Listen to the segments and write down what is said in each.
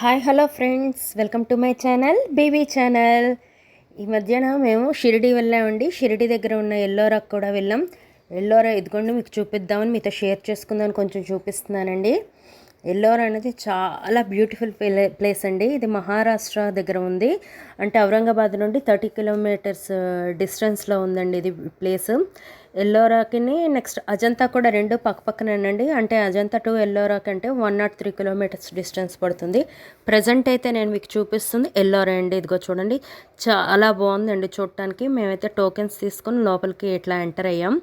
Hi hello friends, welcome to my channel baby channel. ఈ మధ్యన మేము షిరిడి వెళ్ళామండి. షిరిడి దగ్గర ఉన్న ఎల్లోరాకు కూడా వెళ్ళాం. ఎల్లోరా ఇదిగోండి మీకు చూపిద్దామని మీతో షేర్ చేసుకుందామని కొంచెం చూపిస్తున్నానండి. ఎల్లోరా అనేది చాలా బ్యూటిఫుల్ ప్లేస్ అండి. ఇది మహారాష్ట్ర దగ్గర ఉంది. అంటే ఔరంగాబాద్ నుండి 30 కిలోమీటర్స్ డిస్టెన్స్లో ఉందండి ఇది ప్లేస్. ఎల్లోరాకి నెక్స్ట్ అజంతా కూడా రెండు పక్కపక్కనేనండి. అంటే అజంతా టు ఎల్లోరాకి అంటే 103 కిలోమీటర్స్ డిస్టెన్స్ పడుతుంది. ప్రజెంట్ అయితే నేను మీకు చూపిస్తుంది ఎల్లోరా అండి. ఇదిగో చూడండి, చాలా బాగుందండి చూడటానికి. మేమైతే టోకెన్స్ తీసుకొని లోపలికి ఇట్లా ఎంటర్ అయ్యాం.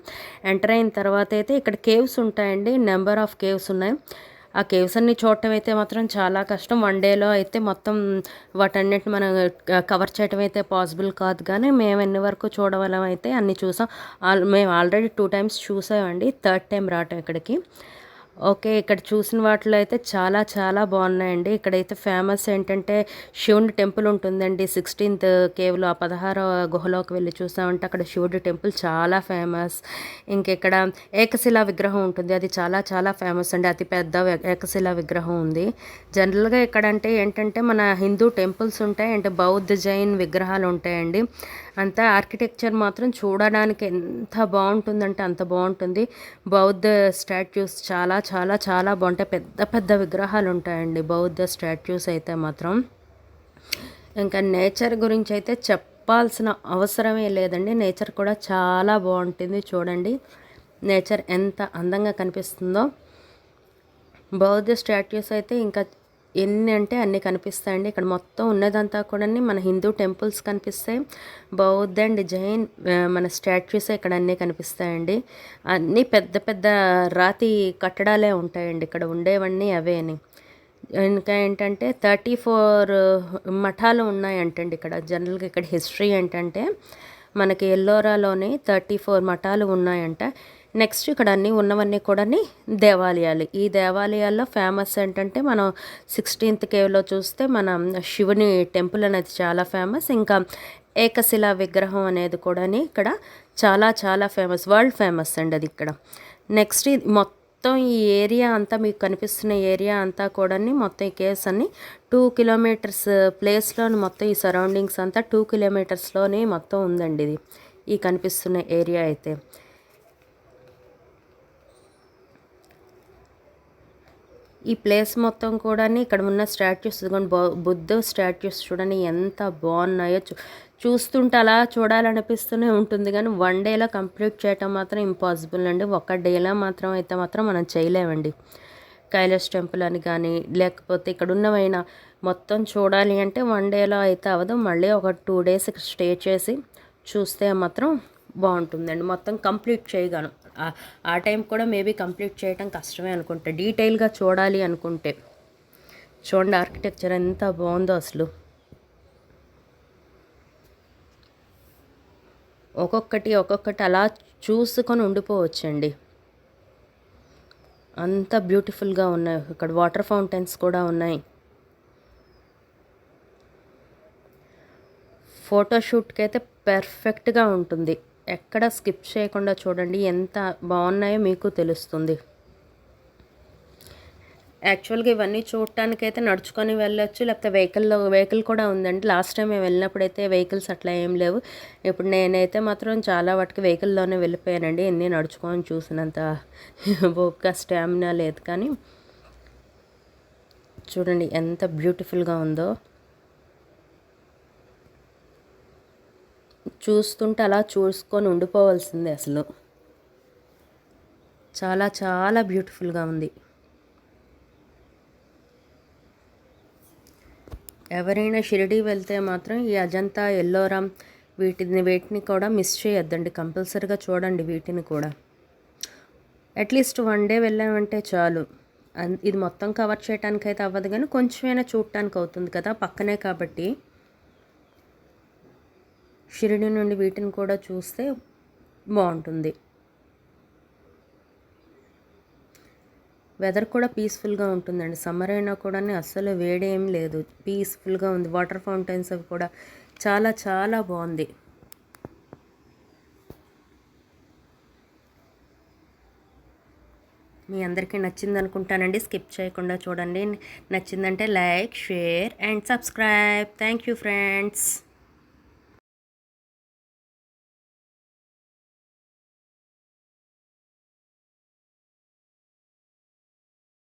ఎంటర్ అయిన తర్వాత అయితే ఇక్కడ కేవ్స్ ఉంటాయండి. నెంబర్ ఆఫ్ కేవ్స్ ఉన్నాయి. ఆ కేవ్స్ అన్ని చూడటం అయితే మాత్రం చాలా కష్టం. వన్ డేలో అయితే మొత్తం వాటన్నిటిని మనం కవర్ చేయటం అయితే పాసిబుల్ కాదు. కానీ మేము ఎన్ని వరకు చూడవలం అయితే అన్ని చూసాం. మేము ఆల్రెడీ 2 times చూసామండి. థర్డ్ టైం రావటం ఇక్కడికి. ఓకే, ఇక్కడ చూసిన వాటిలో అయితే చాలా చాలా బాగున్నాయండి. ఇక్కడైతే ఫేమస్ ఏంటంటే శివుని టెంపుల్ ఉంటుందండి. 16th కేవ్లో ఆ 16వ గుహలోకి వెళ్ళి చూసామంటే అక్కడ శివుడి టెంపుల్ చాలా ఫేమస్. ఇంకెక్కడ ఏకశిలా విగ్రహం ఉంటుంది, అది చాలా చాలా ఫేమస్ అండి. అతి పెద్ద ఏకశిలా విగ్రహం ఉంది. జనరల్గా ఇక్కడ అంటే ఏంటంటే మన హిందూ టెంపుల్స్ ఉంటాయి, అంటే బౌద్ధ జైన్ విగ్రహాలు ఉంటాయండి. అంతా ఆర్కిటెక్చర్ మాత్రం చూడడానికి ఎంత బాగుంటుందంటే అంత బాగుంటుంది. బౌద్ధ స్టాట్యూస్ చాలా చాలా చాలా బాగుంటాయి. పెద్ద పెద్ద విగ్రహాలు ఉంటాయండి బౌద్ధ స్టాట్యూస్ అయితే మాత్రం. ఇంకా నేచర్ గురించి అయితే చెప్పాల్సిన అవసరమే లేదండి. నేచర్ కూడా చాలా బాగుంటుంది. చూడండి నేచర్ ఎంత అందంగా కనిపిస్తుందో. బౌద్ధ స్టాట్యూస్ అయితే ఇంకా ఎన్ని అంటే అన్నీ కనిపిస్తాయండి. ఇక్కడ మొత్తం ఉన్నదంతా కూడా మన హిందూ టెంపుల్స్ కనిపిస్తాయి. బౌద్ధ అండ్ జైన్ మన స్టాట్యూస్ ఇక్కడ అన్నీ కనిపిస్తాయండి. అన్నీ పెద్ద పెద్ద రాతి కట్టడాలే ఉంటాయండి. ఇక్కడ ఉండేవన్నీ అవే అని. ఇంకా ఏంటంటే 34 మఠాలు ఉన్నాయంటండి ఇక్కడ. జనరల్గా ఇక్కడ హిస్టరీ ఏంటంటే మనకి ఎల్లోరాలోని 34 మఠాలు ఉన్నాయంట. నెక్స్ట్ ఇక్కడ అన్నీ ఉన్నవన్నీ కూడా దేవాలయాలు. ఈ దేవాలయాల్లో ఫేమస్ ఏంటంటే మనం 16th కేవ్లో చూస్తే మన శివుని టెంపుల్ అనేది చాలా ఫేమస్. ఇంకా ఏకశిలా విగ్రహం అనేది కూడా ఇక్కడ చాలా చాలా ఫేమస్, వరల్డ్ ఫేమస్ అండి అది ఇక్కడ. నెక్స్ట్ మొత్తం ఈ ఏరియా అంతా మీకు కనిపిస్తున్న ఏరియా అంతా కూడా మొత్తం ఈ కేవ్స్ అన్ని 2 kilometers ప్లేస్లోని మొత్తం ఈ సరౌండింగ్స్ అంతా 2 kilometersలోనే మొత్తం ఉందండి ఇది, ఈ కనిపిస్తున్న ఏరియా అయితే. ఈ ప్లేస్ మొత్తం కూడా ఇక్కడ ఉన్న స్టాట్యూస్ ఇదిగోండి, బుద్ధ స్టాట్యూస్ చూడండి ఎంత బాగున్నాయో. చూస్తుంటే అలా చూడాలనిపిస్తూనే ఉంటుంది. కానీ 1 dayలో కంప్లీట్ చేయటం మాత్రం ఇంపాసిబుల్ అండి. 1 dayలో మాత్రం అయితే మాత్రం మనం చేయలేమండి. కైలాస్ టెంపుల్ అని కానీ లేకపోతే ఇక్కడ ఉన్నవైనా మొత్తం చూడాలి అంటే 1 dayలో అయితే అవ్వదు. మళ్ళీ ఒక 2 days స్టే చేసి చూస్తే మాత్రం బాగుంటుందండి. మొత్తం కంప్లీట్ చేయగలను. ఆ టైం కూడా మేబీ కంప్లీట్ చేయటం కష్టమే అనుకుంటా, డీటెయిల్గా చూడాలి అనుకుంటే. చూడండి ఆర్కిటెక్చర్ ఎంత బాగుందో అసలు. ఒక్కొక్కటి అలా చూసుకొని ఉండిపోవచ్చండి, అంత బ్యూటిఫుల్గా ఉన్నాయి. ఇక్కడ వాటర్ ఫౌంటైన్స్ కూడా ఉన్నాయి. ఫోటోషూట్కి అయితే పర్ఫెక్ట్గా ఉంటుంది. ఎక్కడ స్కిప్ చేయకుండా చూడండి, ఎంత బాగున్నాయో మీకు తెలుస్తుంది. యాక్చువల్గా ఇవన్నీ చూడటానికైతే నడుచుకొని వెళ్ళొచ్చు, లేకపోతే వెహికల్ కూడా ఉందండి. లాస్ట్ టైం మేము వెళ్ళినప్పుడైతే వెహికల్స్ అట్లా ఏం లేవు. ఇప్పుడు నేనైతే మాత్రం చాలా వాటికి వెహికల్లోనే వెళ్ళిపోయానండి. ఎన్ని నడుచుకొని చూసినంత ఓపిక స్టామినా లేదు. కానీ చూడండి ఎంత బ్యూటిఫుల్గా ఉందో. చూస్తుంటే అలా చూసుకొని ఉండిపోవాల్సిందే అసలు. చాలా చాలా బ్యూటిఫుల్గా ఉంది. ఎవరైనా షిరిడి వెళ్తే మాత్రం ఈ అజంతా, ఎల్లోరా వీటిని కూడా మిస్ చేయొద్దండి. కంపల్సరీగా చూడండి వీటిని కూడా. అట్లీస్ట్ 1 day వెళ్ళామంటే చాలు. ఇది మొత్తం కవర్ చేయడానికి అయితే అవ్వదు, కానీ కొంచెమైనా చూడటానికి అవుతుంది కదా, పక్కనే కాబట్టి. షిరిడి నుండి వీటిని కూడా చూస్తే బాగుంటుంది. వెదర్ కూడా పీస్ఫుల్గా ఉంటుందండి. సమ్మర్ అయినా కూడా అస్సలు వేడేం లేదు, పీస్ఫుల్గా ఉంది. వాటర్ ఫౌంటైన్స్ అవి కూడా చాలా చాలా బాగుంది. మీ అందరికీ నచ్చింది అనుకుంటానండి. స్కిప్ చేయకుండా చూడండి. నచ్చిందంటే like, share and subscribe. Thank you friends.